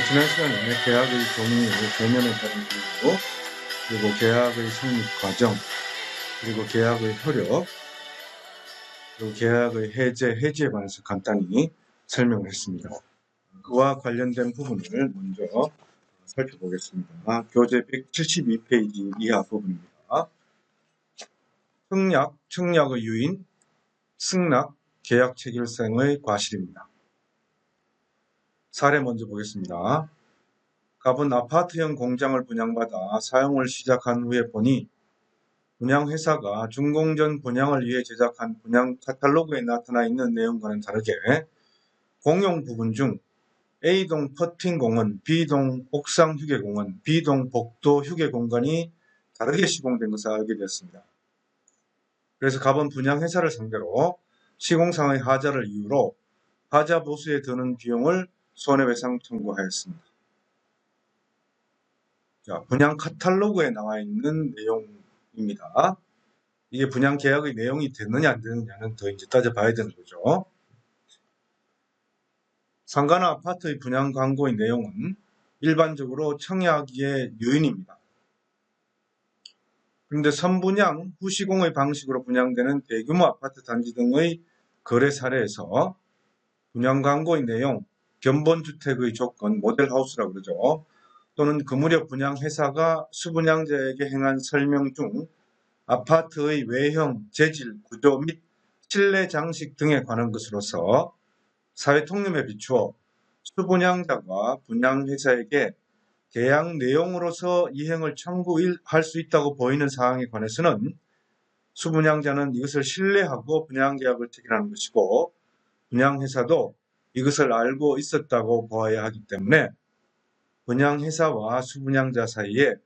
지난 시간에 계약의 종류, 개념에 따른 이유, 그리고 계약의 성립 과정, 그리고 계약의 효력, 그리고 계약의 해지에 관해서 간단히 설명을 했습니다. 그와 관련된 부분을 먼저 살펴보겠습니다. 교재 172페이지 이하 부분입니다. 승낙, 청약의 유인, 승낙, 계약 체결성의 과실입니다. 사례 먼저 보겠습니다. 갑은 아파트형 공장을 분양받아 사용을 시작한 후에 보니 분양회사가 준공전 분양을 위해 제작한 분양 카탈로그에 나타나 있는 내용과는 다르게 공용 부분 중 A동 퍼팅공원, B동 옥상 휴게공원, B동 복도 휴게공간이 다르게 시공된 것을 알게 되었습니다. 그래서 갑은 분양회사를 상대로 시공상의 하자를 이유로 하자 보수에 드는 비용을 손해배상 청구하였습니다. 자, 분양 카탈로그에 나와 있는 내용입니다. 이게 분양 계약의 내용이 되느냐 안 되느냐는 더 이제 따져봐야 되는 거죠. 상가나 아파트의 분양 광고의 내용은 일반적으로 청약의 요인입니다. 그런데 선분양, 후시공의 방식으로 분양되는 대규모 아파트 단지 등의 거래 사례에서 분양 광고의 내용, 견본주택의 조건, 모델하우스라고 그러죠. 또는 그 무렵 분양회사가 수분양자에게 행한 설명 중 아파트의 외형, 재질, 구조 및 실내 장식 등에 관한 것으로서 사회통념에 비추어 수분양자가 분양회사에게 계약 내용으로서 이행을 청구할 수 있다고 보이는 사항에 관해서는 수분양자는 이것을 신뢰하고 분양계약을 체결하는 것이고 분양회사도 이것을 알고 있었다고 보아야 하기 때문에 분양회사와 수분양자 사이에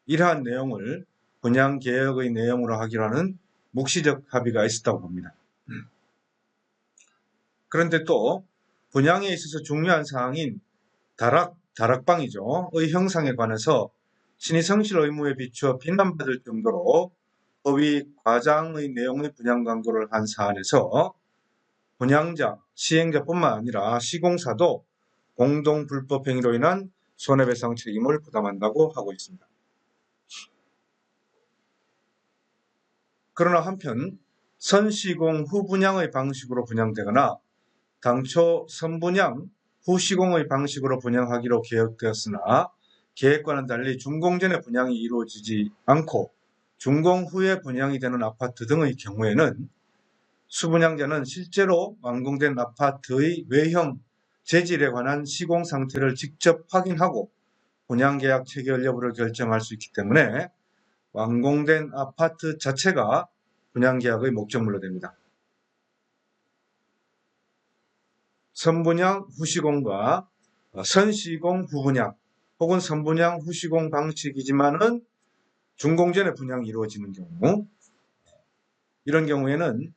이러한 내용을 분양계약의 내용으로 하기로 하는 묵시적 합의가 있었다고 봅니다. 그런데 또 분양에 있어서 중요한 사항인 다락방이죠. 의 형상에 관해서 신의 성실 의무에 비추어 비난받을 정도로 법이 과장의 내용의 분양 광고를 한 사안에서 분양자, 시행자뿐만 아니라 시공사도 공동 불법 행위로 인한 손해배상 책임을 부담한다고 하고 있습니다. 그러나 한편 선시공 후분양의 방식으로 분양되거나 당초 선분양 후시공의 방식으로 분양하기로 계획되었으나 계획과는 달리 준공전에 분양이 이루어지지 않고 준공 후에 분양이 되는 아파트 등의 경우에는 수분양자는 실제로 완공된 아파트의 외형, 재질에 관한 시공 상태를 직접 확인하고 분양계약 체결 여부를 결정할 수 있기 때문에 완공된 아파트 자체가 분양계약의 목적물로 됩니다. 선분양 후시공과 선시공 후분양 혹은 선분양 후시공 방식이지만은 준공전에 분양이 이루어지는 경우 이런 경우에는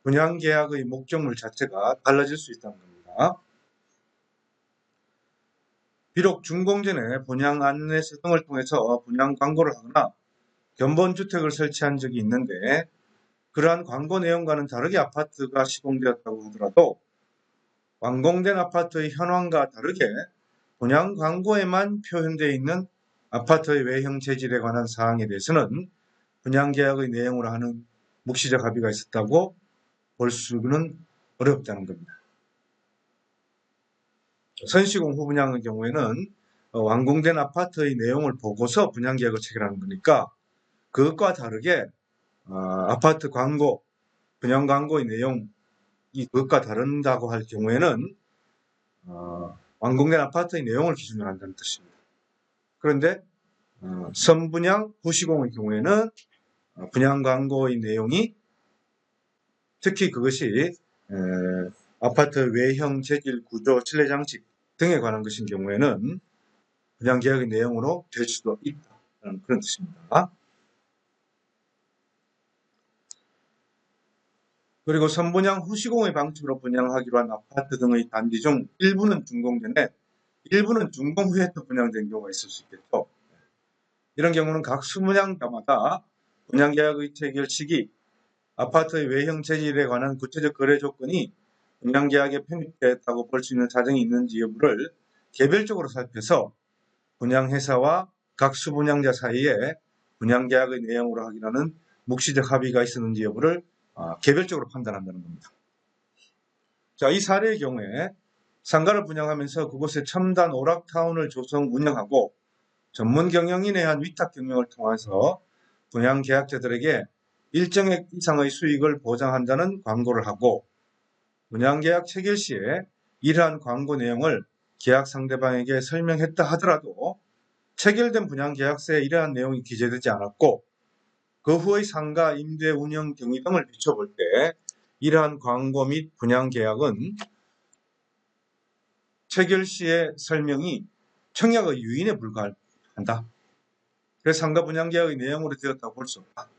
분양계약의 목적물 자체가 달라질 수 있다는 겁니다. 비록 준공전에 분양 안내서 등을 통해서 분양 광고를 하거나 견본주택을 설치한 적이 있는데 그러한 광고 내용과는 다르게 아파트가 시공되었다고 하더라도 완공된 아파트의 현황과 다르게 분양 광고에만 표현되어 있는 아파트의 외형 재질에 관한 사항에 대해서는 분양계약의 내용으로 하는 묵시적 합의가 있었다고 볼 수는 어렵다는 겁니다. 선시공 후분양의 경우에는 완공된 아파트의 내용을 보고서 분양계약을 체결하는 거니까 그것과 다르게 아파트 광고, 분양 광고의 내용이 그것과 다른다고 할 경우에는 완공된 아파트의 내용을 기준으로 한다는 뜻입니다. 그런데 선분양 후시공의 경우에는 분양 광고의 내용이 특히 그것이 아파트 외형, 재질, 구조, 실내 장식 등에 관한 것인 경우에는 분양계약의 내용으로 될 수도 있다는 그런 뜻입니다. 그리고 선분양 후시공의 방식으로 분양하기로 한 아파트 등의 단지 중 일부는 준공전에 일부는 준공 후에 또 분양된 경우가 있을 수 있겠죠. 이런 경우는 각 수분양자마다 분양계약의 체결 시기, 아파트의 외형 재질에 관한 구체적 거래 조건이 분양계약에 편입됐다고 볼 수 있는 사정이 있는지 여부를 개별적으로 살펴서 분양회사와 각 수분양자 사이에 분양계약의 내용으로 확인하는 묵시적 합의가 있었는지 여부를 개별적으로 판단한다는 겁니다. 자, 이 사례의 경우에 상가를 분양하면서 그곳에 첨단 오락타운을 조성 운영하고 전문 경영인에 의한 위탁 경영을 통해서 분양계약자들에게 일정액 이상의 수익을 보장한다는 광고를 하고 분양계약 체결 시에 이러한 광고 내용을 계약 상대방에게 설명했다 하더라도 체결된 분양계약서에 이러한 내용이 기재되지 않았고 그 후의 상가, 임대, 운영 경위 등을 비춰볼 때 이러한 광고 및 분양계약은 체결 시의 설명이 청약의 유인에 불과한다. 그래서 상가 분양계약의 내용으로 되었다고 볼 수 없다.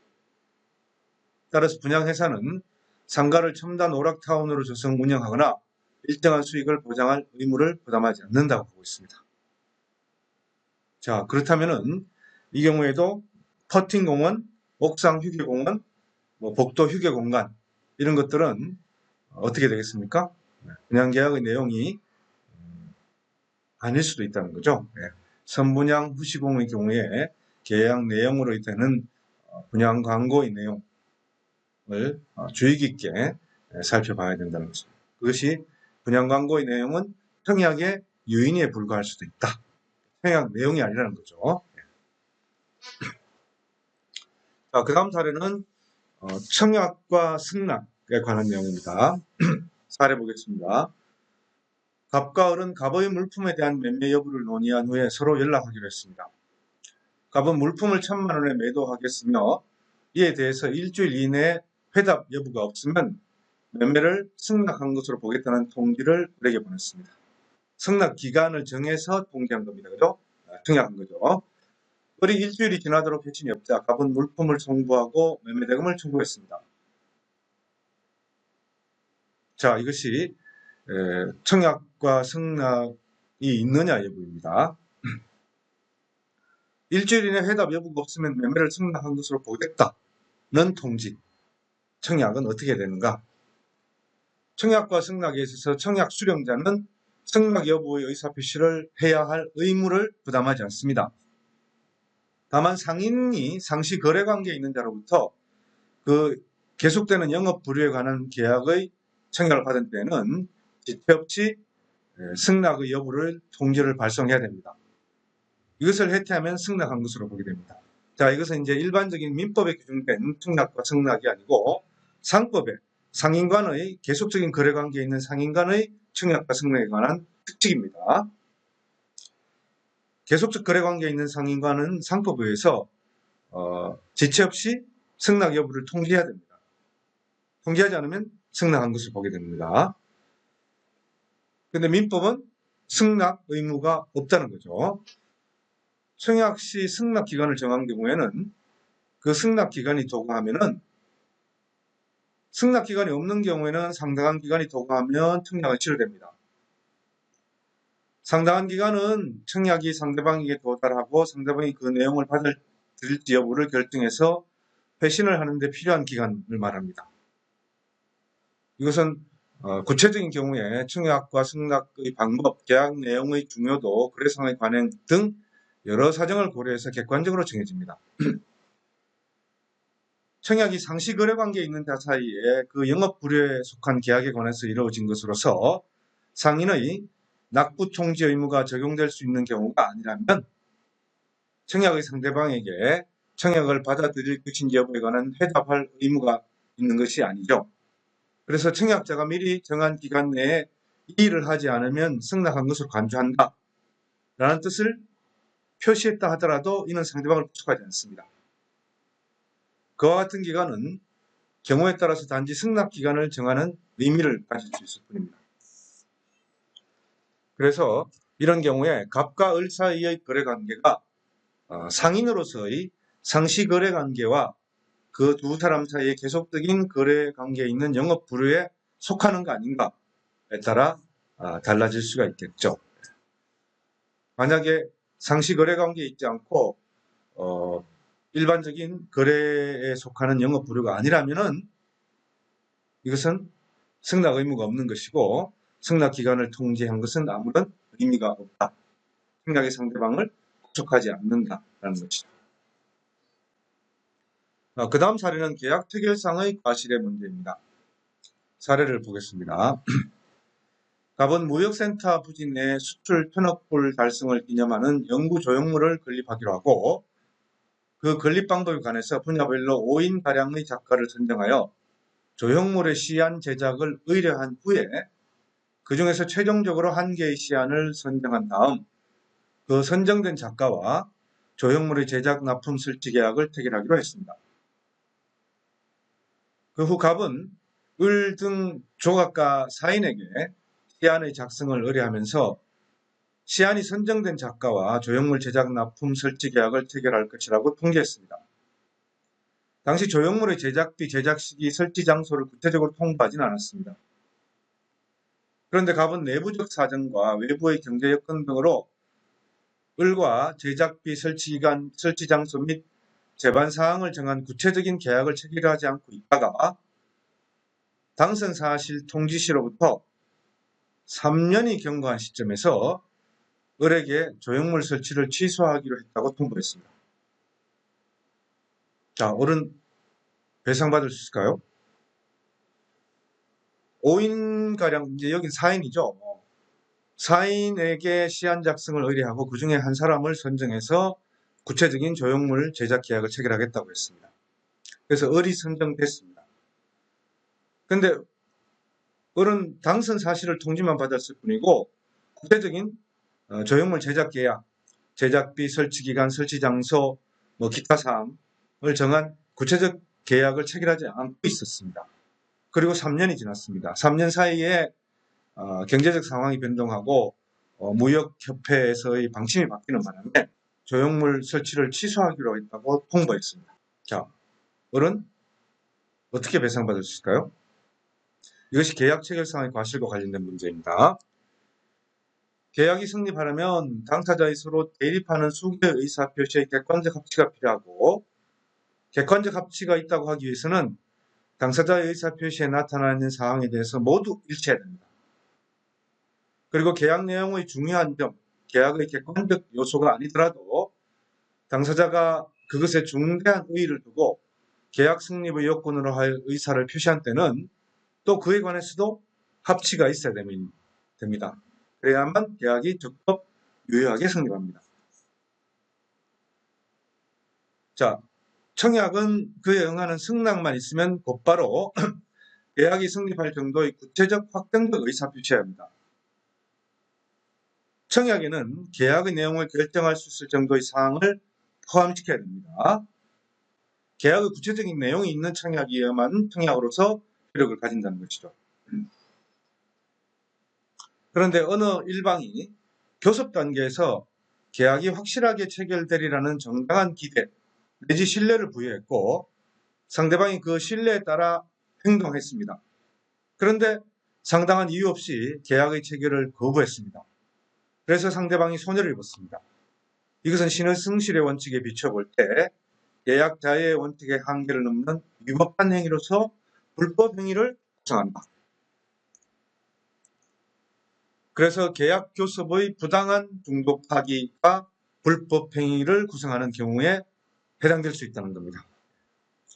따라서 분양회사는 상가를 첨단 오락타운으로 조성 운영하거나 일정한 수익을 보장할 의무를 부담하지 않는다고 보고 있습니다. 자, 그렇다면은 이 경우에도 퍼팅공원, 옥상 휴게공원, 복도 휴게공간 이런 것들은 어떻게 되겠습니까? 분양계약의 내용이 아닐 수도 있다는 거죠. 선분양 후시공의 경우에 계약 내용으로 되는 분양 광고의 내용을 주의 깊게 살펴봐야 된다는 것입니다. 그것이 분양 광고의 내용은 청약의 유인에 불과할 수도 있다. 청약 내용이 아니라는 거죠. 자, 그 다음 사례는 청약과 승낙에 관한 내용입니다. 사례 보겠습니다. 갑과 을은 갑의 물품에 대한 매매 여부를 논의한 후에 서로 연락하기로 했습니다. 갑은 물품을 1,000만 원에 매도하겠으며 이에 대해서 일주일 이내에 회답 여부가 없으면 매매를 승낙한 것으로 보겠다는 통지를 을에게 보냈습니다. 승낙 기간을 정해서 통지한 겁니다. 그죠? 청약한 거죠. 을이 일주일이 지나도록 회신이 없자 갑은 물품을 송부하고 매매 대금을 청구했습니다. 자, 이것이 청약과 승낙이 있느냐 여부입니다. 일주일 이내 회답 여부가 없으면 매매를 승낙한 것으로 보겠다는 통지. 청약은 어떻게 되는가? 청약과 승낙에 있어서 청약 수령자는 승낙 여부의 의사표시를 해야 할 의무를 부담하지 않습니다. 다만 상인이 상시 거래 관계에 있는 자로부터 그 계속되는 영업 불유에 관한 계약의 청약을 받은 때는 지체 없이 승낙의 여부를 통지를 발송해야 됩니다. 이것을 해태하면 승낙한 것으로 보게 됩니다. 자, 이것은 이제 일반적인 민법에 규정된 청약과 승낙이 아니고 상법에 상인간의 계속적인 거래 관계에 있는 상인간의 청약과 승낙에 관한 특칙입니다. 계속적 거래 관계에 있는 상인간은 상법에 의해서 지체 없이 승낙 여부를 통지해야 됩니다. 통지하지 않으면 승낙한 것을 보게 됩니다. 그런데 민법은 승낙 의무가 없다는 거죠. 청약 시 승낙 기간을 정한 경우에는 그 승낙 기간이 도구하면은 승낙 기간이 없는 경우에는 상당한 기간이 도구하면 청약은 취소됩니다. 상당한 기간은 청약이 상대방에게 도달하고 상대방이 그 내용을 받을지 여부를 결정해서 회신을 하는 데 필요한 기간을 말합니다. 이것은 구체적인 경우에 청약과 승낙의 방법, 계약 내용의 중요도, 거래상의 관행 등 여러 사정을 고려해서 객관적으로 정해집니다. 청약이 상시 거래 관계에 있는 자 사이에 그 영업 불효에 속한 계약에 관해서 이루어진 것으로서 상인의 납부 통지 의무가 적용될 수 있는 경우가 아니라면 청약의 상대방에게 청약을 받아들일 것인지 여부에 관한 회답할 의무가 있는 것이 아니죠. 그래서 청약자가 미리 정한 기간 내에 이 일을 하지 않으면 승낙한 것으로 간주한다 라는 뜻을 표시했다 하더라도 이는 상대방을 구속하지 않습니다. 그와 같은 기간은 경우에 따라서 단지 승낙 기간을 정하는 의미를 가질 수 있을 뿐입니다. 그래서 이런 경우에 갑과 을 사이의 거래관계가 상인으로서의 상시 거래관계와 그 두 사람 사이에 계속적인 거래관계에 있는 영업 불효에 속하는 거 아닌가에 따라 달라질 수가 있겠죠. 만약에 상시 거래관계에 있지 않고 일반적인 거래에 속하는 영업 불효가 아니라면은 이것은 승낙 의무가 없는 것이고 승낙 기간을 통지한 것은 아무런 의미가 없다. 생각의 상대방을 구속하지 않는다라는 것이죠. 그 다음 사례는 계약 체결상의 과실의 문제입니다. 사례를 보겠습니다. 갑은 무역센터 부지 내 수출 천억불 달성을 기념하는 영구 조형물을 건립하기로 하고 그 건립 방법에 관해서 분야별로 5인가량의 작가를 선정하여 조형물의 시안 제작을 의뢰한 후에 그 중에서 최종적으로 1개의 시안을 선정한 다음 그 선정된 작가와 조형물의 제작 납품 설치 계약을 체결하기로 했습니다. 그 후 갑은 을 등 조각가 4인에게 시안의 작성을 의뢰하면서 시안이 선정된 작가와 조형물 제작 납품 설치 계약을 체결할 것이라고 통지했습니다. 당시 조형물의 제작비, 제작 시기, 설치 장소를 구체적으로 통보하지는 않았습니다. 그런데 갑은 내부적 사정과 외부의 경제 여건 등으로 을과 제작비, 설치 기간, 설치 장소 및 제반 사항을 정한 구체적인 계약을 체결하지 않고 있다가 당선 사실 통지시로부터 3년이 경과한 시점에서 을에게 조형물 설치를 취소하기로 했다고 통보했습니다. 자, 을은 배상받을 수 있을까요? 5인가량, 이제 여긴 4인이죠. 4인에게 시안 작성을 의뢰하고 그 중에 한 사람을 선정해서 구체적인 조형물 제작 계약을 체결하겠다고 했습니다. 그래서 을이 선정됐습니다. 근데 을은 당선 사실을 통지만 받았을 뿐이고 구체적인 조형물 제작 계약, 제작비, 설치 기간, 설치 장소, 기타 사항을 정한 구체적 계약을 체결하지 않고 있었습니다. 그리고 3년이 지났습니다. 3년 사이에 경제적 상황이 변동하고 무역협회에서의 방침이 바뀌는 바람에 조형물 설치를 취소하기로 했다고 통보했습니다. 자, 을은 어떻게 배상받을 수 있을까요? 이것이 계약 체결상의 과실과 관련된 문제입니다. 계약이 성립하려면 당사자의 서로 대립하는 수개의 의사표시의 객관적 합치가 필요하고 객관적 합치가 있다고 하기 위해서는 당사자의 의사표시에 나타나 있는 사항에 대해서 모두 일치해야 됩니다. 그리고 계약 내용의 중요한 점, 계약의 객관적 요소가 아니더라도 당사자가 그것에 중대한 의의를 두고 계약 성립의 요건으로 할 의사를 표시한 때는 또 그에 관해서도 합치가 있어야 됩니다. 그래야만 계약이 적법 유효하게 성립합니다. 자, 청약은 그에 응하는 승낙만 있으면 곧바로 계약이 성립할 정도의 구체적 확정적 의사표시해야 합니다. 청약에는 계약의 내용을 결정할 수 있을 정도의 사항을 포함시켜야 됩니다. 계약의 구체적인 내용이 있는 청약이어야만 청약으로서 효력을 가진다는 것이죠. 그런데 어느 일방이 교섭 단계에서 계약이 확실하게 체결되리라는 정당한 기대 내지 신뢰를 부여했고 상대방이 그 신뢰에 따라 행동했습니다. 그런데 상당한 이유 없이 계약의 체결을 거부했습니다. 그래서 상대방이 손해를 입었습니다. 이것은 신의승실의 원칙에 비춰볼 때 계약 자해의 원칙의 한계를 넘는 위법한 행위로서 불법 행위를 구성한다. 그래서 계약 교섭의 부당한 중도 파기가 불법 행위를 구성하는 경우에 해당될 수 있다는 겁니다.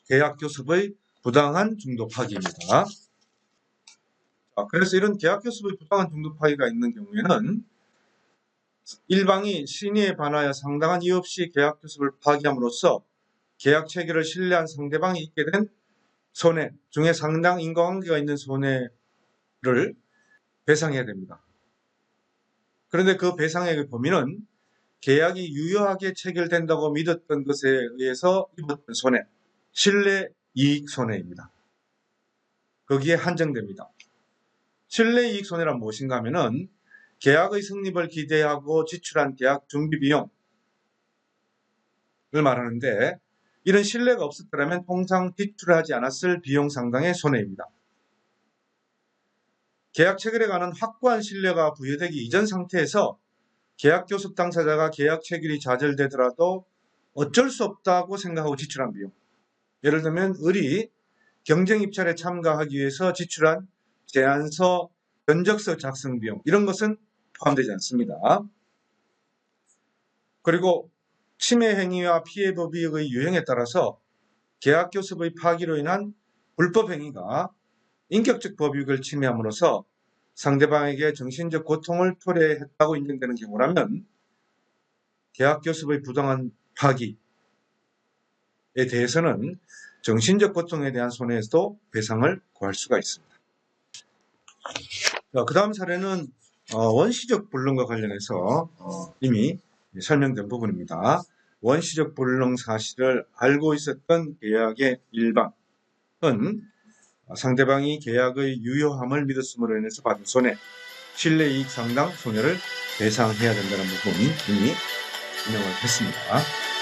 계약 교섭의 부당한 중도 파기입니다. 그래서 이런 계약 교섭의 부당한 중도 파기가 있는 경우에는 일방이 신의에 반하여 상당한 이유 없이 계약 교섭을 파기함으로써 계약 체결을 신뢰한 상대방이 있게 된 손해 중에 상당 인과관계가 있는 손해를 배상해야 됩니다. 그런데 그 배상액의 범위는 계약이 유효하게 체결된다고 믿었던 것에 의해서 입었던 손해, 신뢰 이익 손해입니다. 거기에 한정됩니다. 신뢰 이익 손해란 무엇인가 하면은 계약의 성립을 기대하고 지출한 계약 준비 비용을 말하는데 이런 신뢰가 없었더라면 통상 지출하지 않았을 비용 상당의 손해입니다. 계약 체결에 관한 확고한 신뢰가 부여되기 이전 상태에서 계약 교섭 당사자가 계약 체결이 좌절되더라도 어쩔 수 없다고 생각하고 지출한 비용. 예를 들면 을이 경쟁 입찰에 참가하기 위해서 지출한 제안서, 견적서 작성 비용 이런 것은 포함되지 않습니다. 그리고 침해 행위와 피해 법익의 유형에 따라서 계약 교섭의 파기로 인한 불법 행위가 인격적 법익을 침해함으로써 상대방에게 정신적 고통을 초래했다고 인정되는 경우라면 계약 교섭의 부당한 파기에 대해서는 정신적 고통에 대한 손해에서도 배상을 구할 수가 있습니다. 그 다음 사례는 원시적 불능과 관련해서 이미 설명된 부분입니다. 원시적 불능 사실을 알고 있었던 계약의 일반은 상대방이 계약의 유효함을 믿었음으로 인해서 받은 손해, 신뢰이익 상당 손해를 배상해야 된다는 부분이 이미 설명을 했습니다.